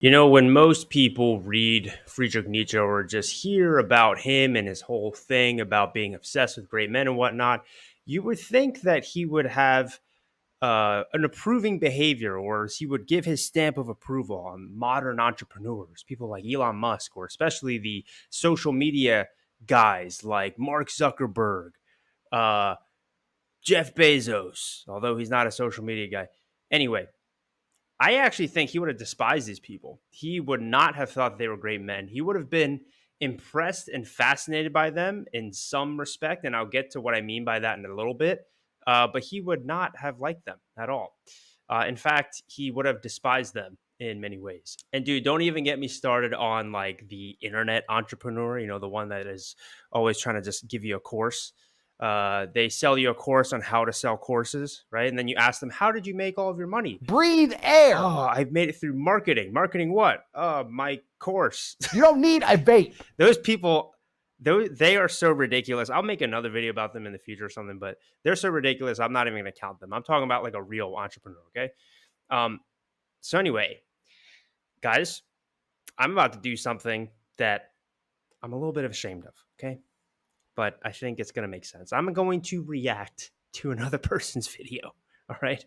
When most people read Friedrich Nietzsche or just hear about him and his whole thing about being obsessed with great men and whatnot, you would think that he would have an approving behavior, or he would give his stamp of approval on modern entrepreneurs, people like Elon Musk, or especially the social media guys like Mark Zuckerberg, uh, Jeff Bezos, although he's not a social media guy. Anyway, I actually think he would have despised these people. He would not have thought they were great men. He would have been impressed and fascinated by them in some respect. And I'll get to what I mean by that in a little bit. But he would not have liked them at all. In fact, he would have despised them in many ways. And dude, don't even get me started on like the internet entrepreneur, the one that is always trying to just give you a course. They sell you a course on how to sell courses, right? And then you ask them, how did you make all of your money? Breathe air. Oh, I've made it through marketing. Marketing what? My course. You don't need a vape. Those people, they are so ridiculous. I'll make another video about them in the future or something, but they're so ridiculous. I'm not even going to count them. I'm talking about like a real entrepreneur. Okay. So anyway, guys, I'm about to do something that I'm a little bit ashamed of. Okay. But I think it's going to make sense. I'm going to react to another person's video. All right.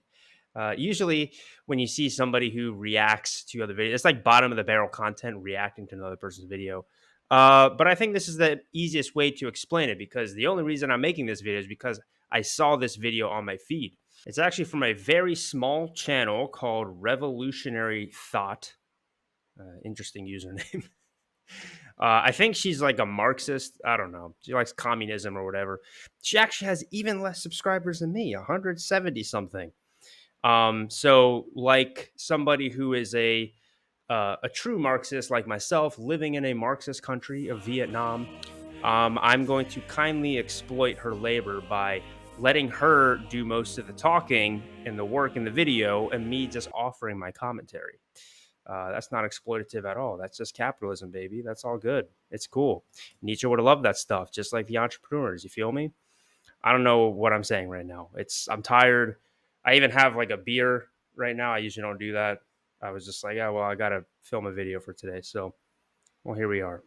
Usually, when you see somebody who reacts to other videos, it's like bottom of the barrel content reacting to another person's video. But I think this is the easiest way to explain it, because the only reason I'm making this video is because I saw this video on my feed. It's actually from a very small channel called Revolutionary Thought. Interesting username. I think she's like a Marxist. I don't know. She likes communism or whatever. She actually has even less subscribers than me, 170 something. So like somebody who is a true Marxist like myself, living in a Marxist country of Vietnam, I'm going to kindly exploit her labor by letting her do most of the talking and the work in the video, and me just offering my commentary. That's not exploitative at all. That's just capitalism, baby. That's all good. It's cool. Nietzsche would have loved that stuff, just like the entrepreneurs. You feel me? I don't know what I'm saying right now. I'm tired. I even have like a beer right now. I usually don't do that. I was just like, well, I got to film a video for today. So, well, here we are.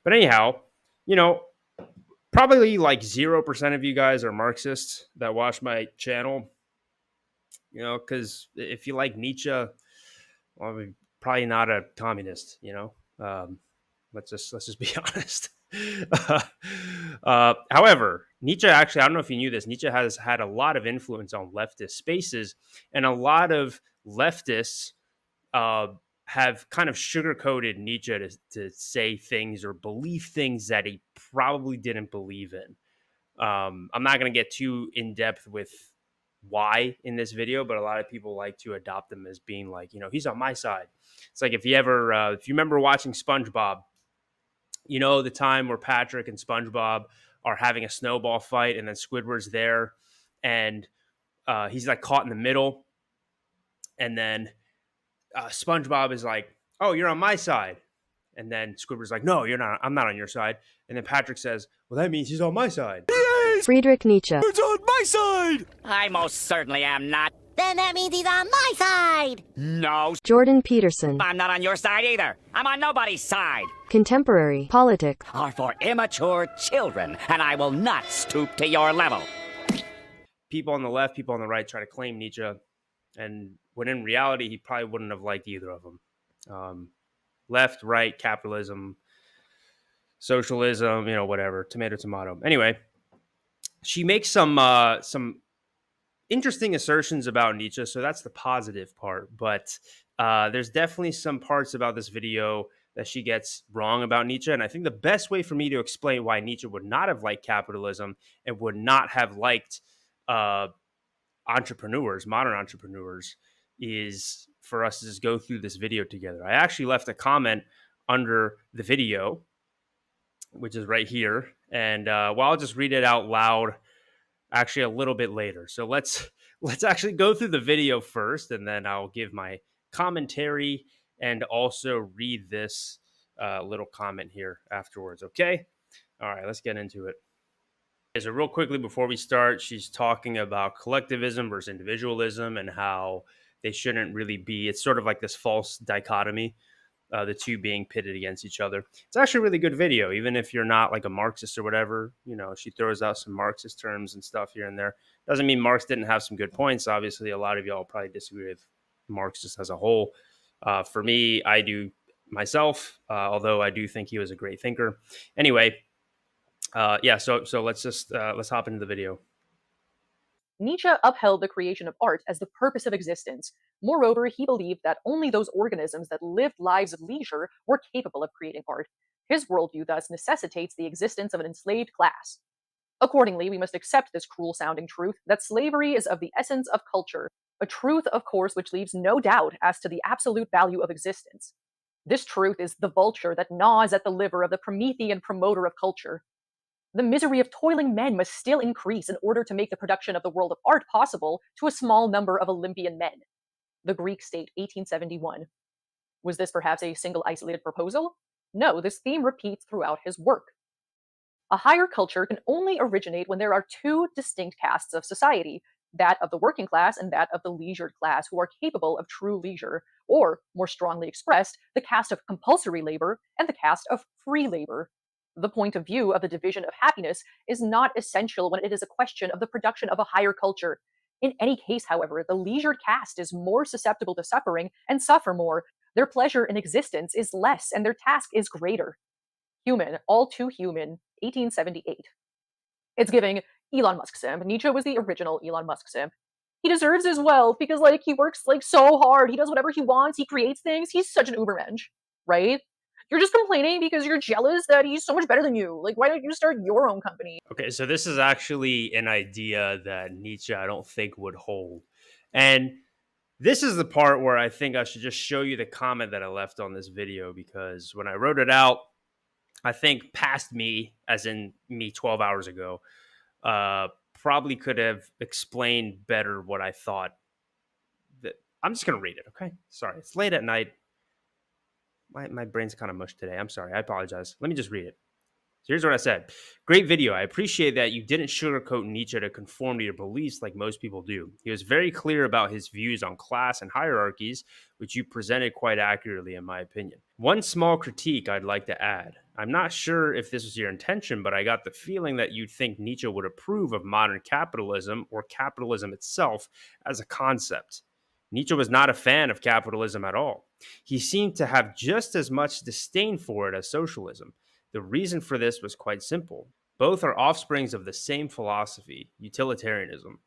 But anyhow, you know, probably like 0% of you guys are Marxists that watch my channel, because if you like Nietzsche, well, probably not a communist, let's just be honest. However, Nietzsche actually, I don't know if you knew this, Nietzsche has had a lot of influence on leftist spaces, and a lot of leftists have kind of sugarcoated Nietzsche to say things or believe things that he probably didn't believe in. I'm not going to get too in depth with why in this video, but a lot of people like to adopt him as being like, he's on my side. It's like if you remember watching SpongeBob, the time where Patrick and SpongeBob are having a snowball fight, and then Squidward's there, and he's like caught in the middle, and then SpongeBob is like, "Oh, you're on my side," and then Squidward's like, "No, you're not. I'm not on your side." And then Patrick says, "Well, that means he's on my side." Friedrich Nietzsche. It's on my side. I most certainly am not. Then that means he's on my side. No, Jordan Peterson. I'm not on your side either. I'm on nobody's side. Contemporary politics. Are for immature children, and I will not stoop to your level. People on the left, people on the right try to claim Nietzsche, and when in reality, he probably wouldn't have liked either of them. Left, right, capitalism, socialism, whatever, tomato, tomato. Anyway, she makes some interesting assertions about Nietzsche, so that's the positive part. But there's definitely some parts about this video that she gets wrong about Nietzsche, and I think the best way for me to explain why Nietzsche would not have liked capitalism and would not have liked entrepreneurs, modern entrepreneurs, is for us to just go through this video together. I actually left a comment under the video, which is right here, and I'll just read it out loud actually a little bit later. So let's actually go through the video first, and then I'll give my commentary and also read this little comment here afterwards. Okay? All right, let's get into it. So real quickly before we start, she's talking about collectivism versus individualism and how they shouldn't really be. It's sort of like this false dichotomy. the two being pitted against each other. It's actually a really good video, even if you're not like a Marxist or whatever. She throws out some Marxist terms and stuff here and there. Doesn't mean Marx didn't have some good points. Obviously, a lot of y'all probably disagree with Marx just as a whole. For me, I do myself, although I do think he was a great thinker. Anyway, yeah. So let's hop into the video. Nietzsche upheld the creation of art as the purpose of existence. Moreover, he believed that only those organisms that lived lives of leisure were capable of creating art. His worldview thus necessitates the existence of an enslaved class. Accordingly, we must accept this cruel-sounding truth that slavery is of the essence of culture, a truth, of course, which leaves no doubt as to the absolute value of existence. This truth is the vulture that gnaws at the liver of the Promethean promoter of culture. The misery of toiling men must still increase in order to make the production of the world of art possible to a small number of Olympian men. The Greek State, 1871. Was this perhaps a single isolated proposal? No, this theme repeats throughout his work. A higher culture can only originate when there are two distinct castes of society, that of the working class and that of the leisured class, who are capable of true leisure, or, more strongly expressed, the caste of compulsory labor and the caste of free labor. The point of view of the division of happiness is not essential when it is a question of the production of a higher culture. In any case, however, the leisured caste is more susceptible to suffering and suffer more. Their pleasure in existence is less and their task is greater. Human, all too human, 1878. It's giving Elon Musk simp. Nietzsche was the original Elon Musk simp. He deserves his wealth because he works so hard. He does whatever he wants. He creates things. He's such an Ubermensch, right? You're just complaining because you're jealous that he's so much better than you. Why don't you start your own company? Okay, so this is actually an idea that Nietzsche, I don't think, would hold. And this is the part where I think I should just show you the comment that I left on this video, because when I wrote it out, I think past me, as in me 12 hours ago, probably could have explained better what I thought. I'm just going to read it, okay? Sorry, it's late at night. My brain's kind of mush today. I'm sorry. I apologize. Let me just read it. So here's what I said. Great video. I appreciate that you didn't sugarcoat Nietzsche to conform to your beliefs like most people do. He was very clear about his views on class and hierarchies, which you presented quite accurately, in my opinion. One small critique I'd like to add. I'm not sure if this was your intention, but I got the feeling that you'd think Nietzsche would approve of modern capitalism or capitalism itself as a concept. Nietzsche was not a fan of capitalism at all. He seemed to have just as much disdain for it as socialism. The reason for this was quite simple. Both are offsprings of the same philosophy, utilitarianism.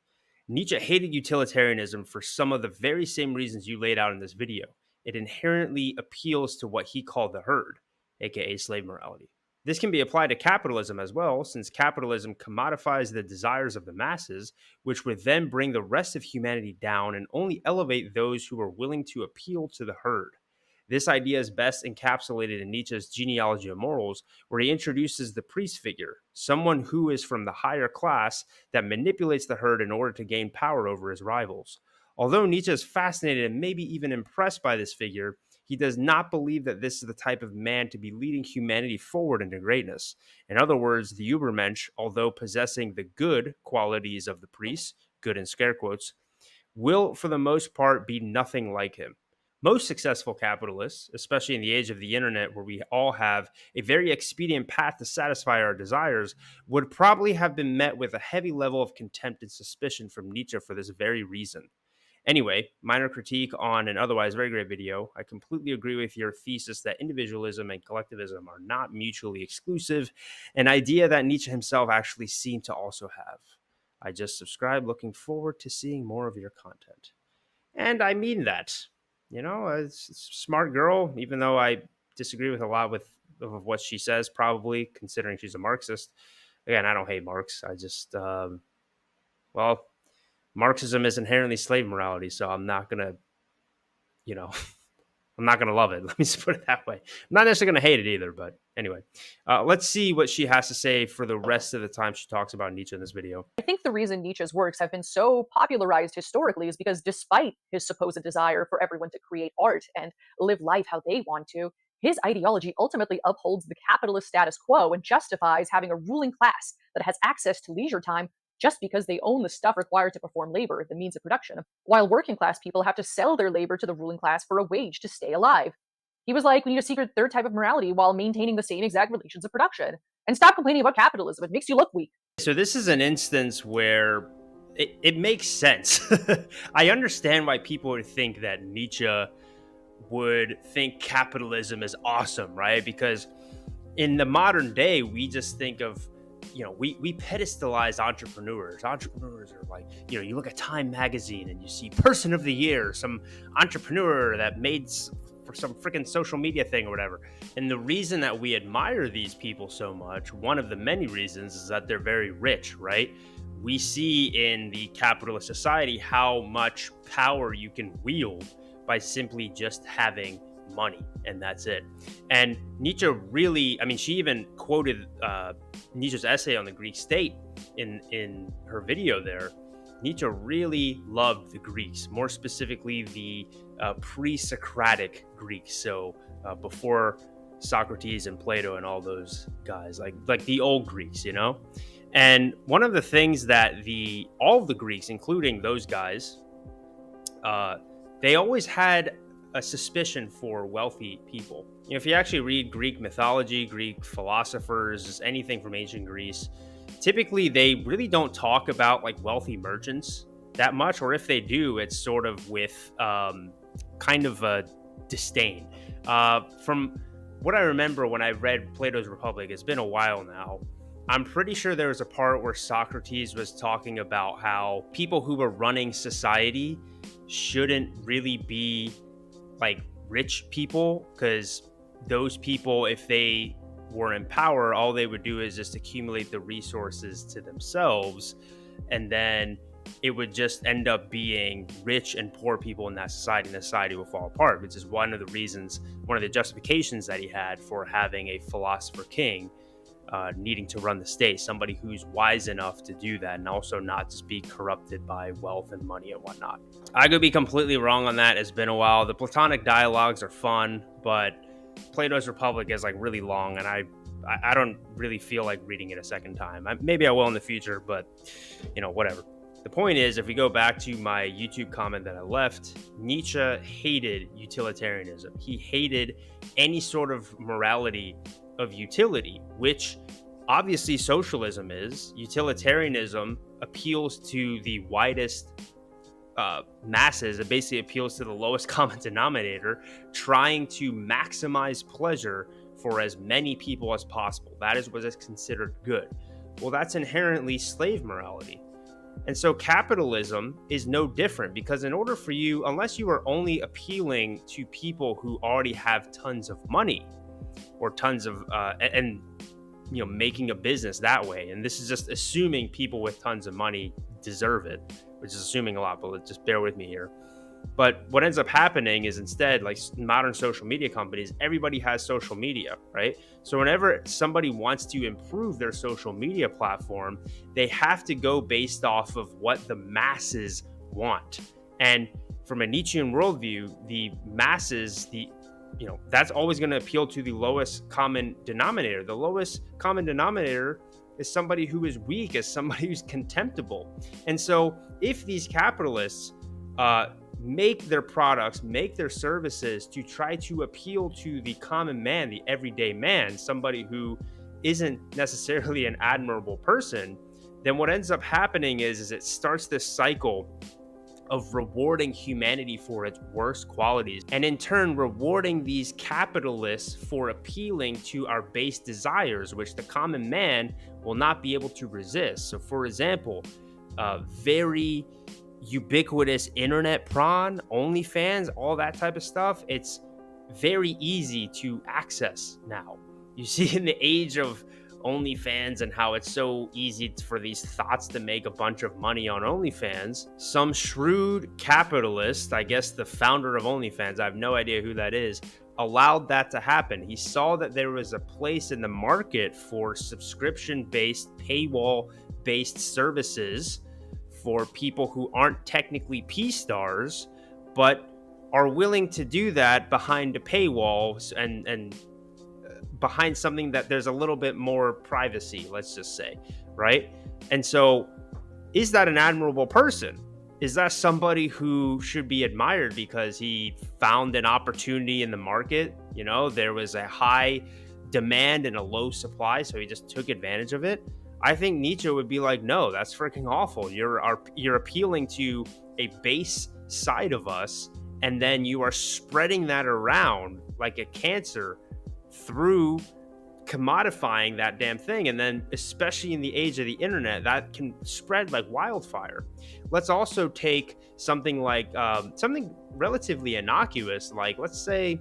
Nietzsche hated utilitarianism for some of the very same reasons you laid out in this video. It inherently appeals to what he called the herd, aka slave morality. This can be applied to capitalism as well, since capitalism commodifies the desires of the masses, which would then bring the rest of humanity down and only elevate those who are willing to appeal to the herd. This idea is best encapsulated in Nietzsche's Genealogy of Morals, where he introduces the priest figure, someone who is from the higher class that manipulates the herd in order to gain power over his rivals. Although Nietzsche is fascinated and maybe even impressed by this figure, he does not believe that this is the type of man to be leading humanity forward into greatness. In other words, the Ubermensch, although possessing the good qualities of the priest, good in scare quotes, will for the most part be nothing like him. Most successful capitalists, especially in the age of the internet where we all have a very expedient path to satisfy our desires, would probably have been met with a heavy level of contempt and suspicion from Nietzsche for this very reason. Anyway, minor critique on an otherwise very great video. I completely agree with your thesis that individualism and collectivism are not mutually exclusive, an idea that Nietzsche himself actually seemed to also have. I just subscribed, looking forward to seeing more of your content. And I mean that. A smart girl, even though I disagree with a lot of what she says, probably, considering she's a Marxist. Again, I don't hate Marx. I just, Marxism is inherently slave morality, so I'm not going to, I'm not going to love it. Let me just put it that way. I'm not necessarily going to hate it either, but anyway. Let's see what she has to say for the rest of the time she talks about Nietzsche in this video. I think the reason Nietzsche's works have been so popularized historically is because despite his supposed desire for everyone to create art and live life how they want to, his ideology ultimately upholds the capitalist status quo and justifies having a ruling class that has access to leisure time just because they own the stuff required to perform labor, the means of production, while working class people have to sell their labor to the ruling class for a wage to stay alive. He was like, we need a secret third type of morality while maintaining the same exact relations of production. And stop complaining about capitalism. It makes you look weak. So this is an instance where it makes sense. I understand why people would think that Nietzsche would think capitalism is awesome, right? Because in the modern day, we just think of, we pedestalize entrepreneurs. Entrepreneurs are like, you look at Time magazine and you see person of the year, some entrepreneur that made for some freaking social media thing or whatever. And the reason that we admire these people so much, one of the many reasons, is that they're very rich, right? We see in the capitalist society how much power you can wield by simply just having money, and that's it. And Nietzsche really, she even quoted Nietzsche's essay on the Greek state in her video there. Nietzsche really loved the Greeks, more specifically the pre-Socratic Greeks, so before Socrates and Plato and all those guys, like the old Greeks, And one of the things that all of the Greeks, including those guys, they always had a suspicion for wealthy people. If you actually read Greek mythology, Greek philosophers, just anything from ancient Greece, typically they really don't talk about like wealthy merchants that much, or if they do, it's sort of with kind of a disdain. From what I remember when I read Plato's Republic, it's been a while now, I'm pretty sure there was a part where Socrates was talking about how people who were running society shouldn't really be like rich people, because those people, if they were in power, all they would do is just accumulate the resources to themselves, and then it would just end up being rich and poor people in that society, and the society will fall apart, which is one of the justifications that he had for having a philosopher king, needing to run the state, somebody who's wise enough to do that and also not just be corrupted by wealth and money and whatnot. I could be completely wrong on that. It's been a while. The Platonic dialogues are fun, but Plato's Republic is like really long, and I don't really feel like reading it a second time. Maybe I will in the future, but whatever. The point is, if we go back to my YouTube comment that I left, Nietzsche hated utilitarianism. He hated any sort of morality of utility, which obviously socialism is. Utilitarianism appeals to the widest masses. It basically appeals to the lowest common denominator, trying to maximize pleasure for as many people as possible. That is what is considered good. Well, that's inherently slave morality. And so capitalism is no different, because in order for you, unless you are only appealing to people who already have tons of money or tons of making a business that way, and this is just assuming people with tons of money deserve it, which is assuming a lot, but just bear with me here. But what ends up happening is, instead, like modern social media companies, everybody has social media, right? So whenever somebody wants to improve their social media platform, they have to go based off of what the masses want. And from a Nietzschean worldview, the masses, that's always going to appeal to the lowest common denominator. The lowest common denominator is somebody who is weak, is somebody who's contemptible. And so if these capitalists make their products, make their services to try to appeal to the common man, the everyday man, somebody who isn't necessarily an admirable person, then what ends up happening is it starts this cycle of rewarding humanity for its worst qualities, and in turn rewarding these capitalists for appealing to our base desires, which the common man will not be able to resist. So for example, very ubiquitous internet prawn, OnlyFans, all that type of stuff, it's very easy to access now. You see, in the age of OnlyFans and how it's so easy for these thoughts to make a bunch of money on OnlyFans, some shrewd capitalist, I guess the founder of OnlyFans, I have no idea who that is, allowed that to happen. He saw that there was a place in the market for subscription-based, paywall-based services for people who aren't technically P-stars, but are willing to do that behind a paywall and behind something that there's a little bit more privacy, let's just say, right? And so is that an admirable person? Is that somebody who should be admired because he found an opportunity in the market You know, there was a high demand and a low supply, so he just took advantage of it. I think Nietzsche would be like, no, that's freaking awful. You're appealing to a base side of us, and then you are spreading that around like a cancer through commodifying that damn thing. And then, especially in the age of the internet, that can spread like wildfire. Let's also take something like something relatively innocuous, like let's say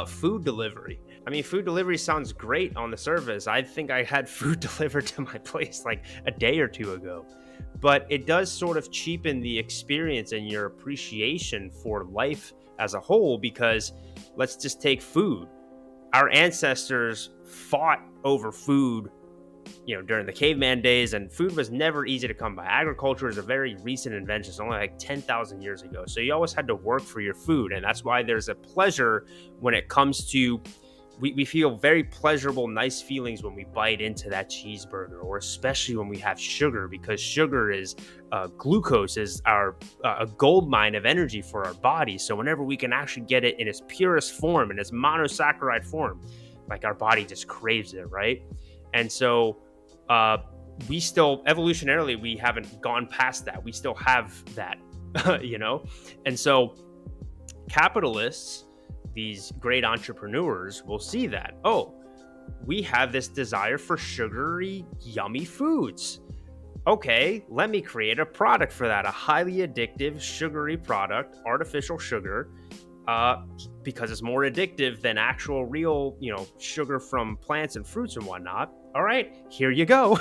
food delivery. I mean, food delivery sounds great on the surface. I think I had food delivered to my place like a day or two ago, but it does sort of cheapen the experience and your appreciation for life as a whole, because let's just take food. Our ancestors fought over food, you know, during the caveman days, and food was never easy to come by. Agriculture is a very recent invention. It's only like 10,000 years ago. So you always had to work for your food. And that's why there's a pleasure when it comes to, we feel very pleasurable, nice feelings when we bite into that cheeseburger, or especially when we have sugar, because sugar is glucose is our a gold mine of energy for our body. So whenever we can actually get it in its purest form, in its monosaccharide form, like our body just craves it, right? And so we still, evolutionarily, we haven't gone past that. We still have that, you know? And so capitalists, these great entrepreneurs, will see that, oh, we have this desire for sugary, yummy foods. Okay, let me create a product for that, a highly addictive, sugary product, artificial sugar, because it's more addictive than actual real, you know, sugar from plants and fruits and whatnot. All right, here you go.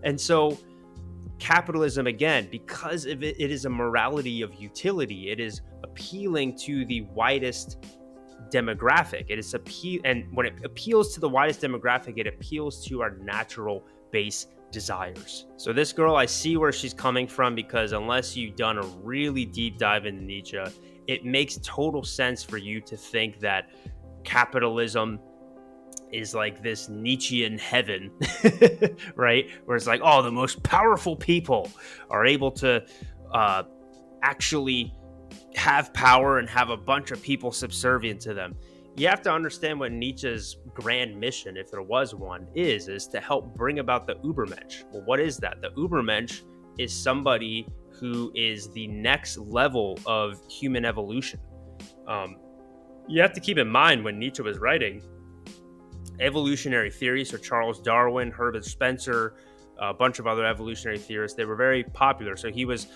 And so capitalism, again, because of it is a morality of utility. It is appealing to the widest demographic. It is and when it appeals to the widest demographic, it appeals to our natural base desires. So this girl, I see where she's coming from, because unless you've done a really deep dive into Nietzsche, it makes total sense for you to think that capitalism is like this Nietzschean heaven, right? Where it's like, oh, the most powerful people are able to actually have power and have a bunch of people subservient to them. You have to understand what Nietzsche's grand mission, if there was one, is to help bring about the Ubermensch. Well, what is that? The Ubermensch is somebody who is the next level of human evolution. You have to keep in mind, when Nietzsche was writing evolutionary theory, so Charles Darwin, Herbert Spencer, a bunch of other evolutionary theorists, they were very popular. So he was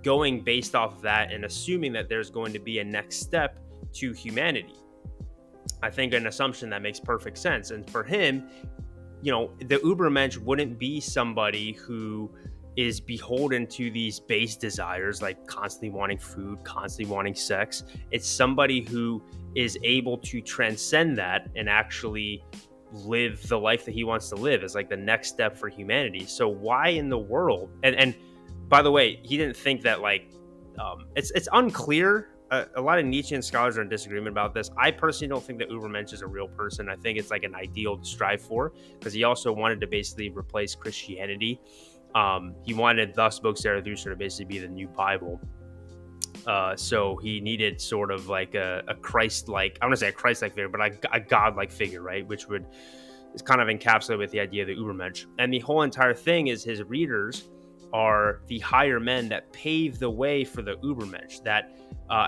going based off of that and assuming that there's going to be a next step to humanity. I think an assumption that makes perfect sense. And for him, you know, the Ubermensch wouldn't be somebody who is beholden to these base desires, like constantly wanting food, constantly wanting sex. It's somebody who is able to transcend that and actually live the life that he wants to live, as like the next step for humanity. So why in the world? And by the way, he didn't think that, like, it's unclear. A lot of Nietzschean scholars are in disagreement about this. I personally don't think that Ubermensch is a real person. I think it's like an ideal to strive for, because he also wanted to basically replace Christianity. He wanted thus Book Zarathustra to basically be the new Bible. So he needed sort of like a Christ-like, I want to say a Christ-like figure, but a God-like figure, right? Which is kind of encapsulated with the idea of the Ubermensch. And the whole entire thing is his readers are the higher men that pave the way for the Ubermensch, that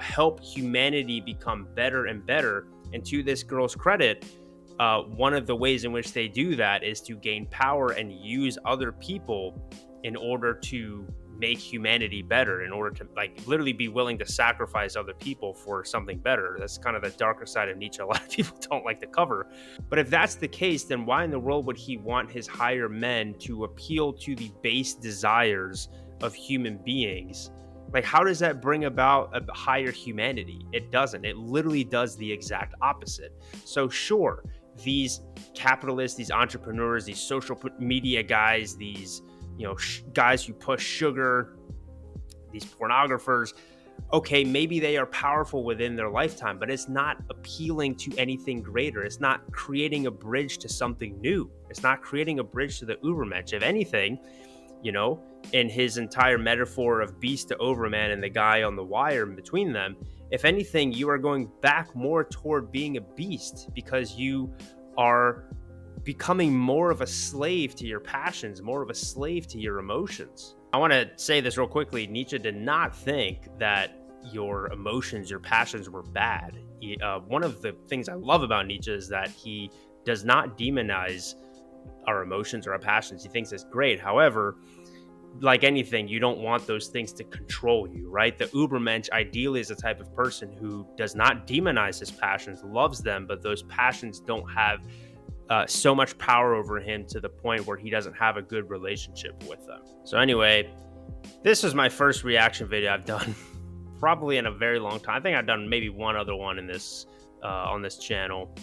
help humanity become better and better. And to this girl's credit, one of the ways in which they do that is to gain power and use other people in order to make humanity better, in order to, like, literally be willing to sacrifice other people for something better. That's kind of the darker side of Nietzsche a lot of people don't like to cover. But if that's the case, then why in the world would he want his higher men to appeal to the base desires of human beings? Like, how does that bring about a higher humanity? It doesn't. It literally does the exact opposite. So sure, these capitalists, these entrepreneurs, these social media guys, these, you know, guys who push sugar, these pornographers, okay, maybe they are powerful within their lifetime, but it's not appealing to anything greater. It's not creating a bridge to something new. It's not creating a bridge to the Ubermensch. If anything, you know, in his entire metaphor of beast to overman and the guy on the wire in between them, If anything, you are going back more toward being a beast because you are becoming more of a slave to your passions, more of a slave to your emotions. I want to say this real quickly. Nietzsche did not think that your emotions, your passions were bad. One of the things I love about Nietzsche is that he does not demonize our emotions or our passions. He thinks it's great. However, like anything, you don't want those things to control you, right? The Ubermensch ideally is the type of person who does not demonize his passions, loves them, but those passions don't have so much power over him to the point where he doesn't have a good relationship with them. So anyway, this is my first reaction video I've done probably in a very long time. I think I've done maybe one other one in this on this channel.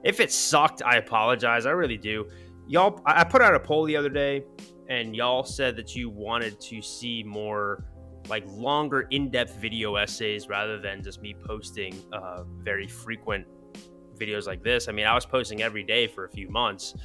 If it sucked, I apologize. I really do. Y'all, I put out a poll the other day, and y'all said that you wanted to see more like longer, in-depth video essays rather than just me posting very frequent videos like this. I mean, I was posting every day for a few months,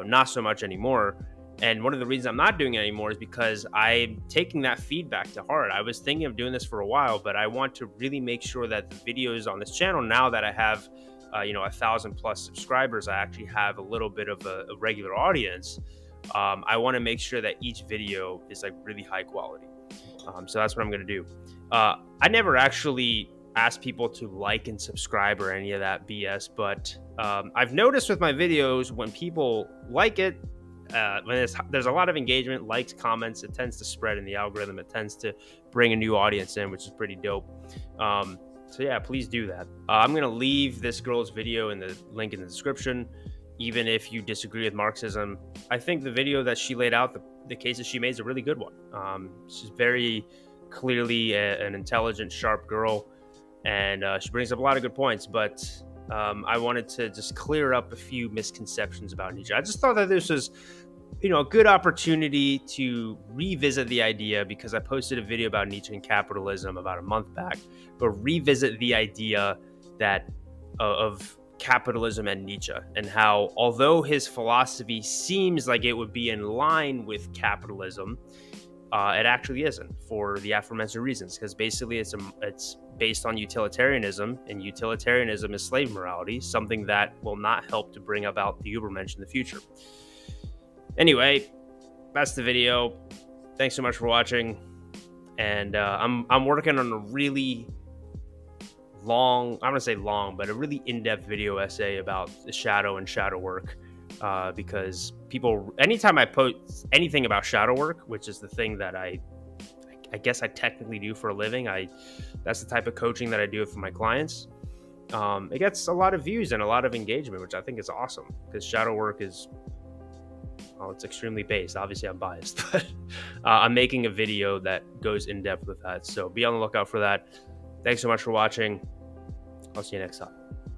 not so much anymore. And one of the reasons I'm not doing it anymore is because I'm taking that feedback to heart. I was thinking of doing this for a while, but I want to really make sure that the videos on this channel, now that I have 1,000+ subscribers, I actually have a little bit of a regular audience. I want to make sure that each video is like really high quality. So that's what I'm going to do. I never actually asked people to like and subscribe or any of that BS, but I've noticed with my videos, when people like it, when there's a lot of engagement, likes, comments, it tends to spread in the algorithm. It tends to bring a new audience in, which is pretty dope. So yeah, please do that. I'm going to leave this girl's video in the link in the description. Even if you disagree with Marxism, I think the video that she laid out, the cases she made, is a really good one. She's very clearly an intelligent, sharp girl, and she brings up a lot of good points, but I wanted to just clear up a few misconceptions about Nietzsche. I just thought that this was a good opportunity to revisit the idea, because I posted a video about Nietzsche and capitalism about a month back, but revisit the idea that of capitalism and Nietzsche, and how although his philosophy seems like it would be in line with capitalism, it actually isn't, for the aforementioned reasons, because basically it's based on utilitarianism, and utilitarianism is slave morality, something that will not help to bring about the Ubermensch in the future. Anyway, that's the video. Thanks so much for watching, and I'm working on a really long, I'm gonna say long, but a really in-depth video essay about the shadow and shadow work, because people, anytime I post anything about shadow work, which is the thing that I guess I technically do for a living, that's the type of coaching that I do for my clients, it gets a lot of views and a lot of engagement, which I think is awesome, because shadow work is, well, it's extremely based. Obviously I'm biased, but I'm making a video that goes in depth with that, so be on the lookout for that. Thanks so much for watching. I'll see you next time.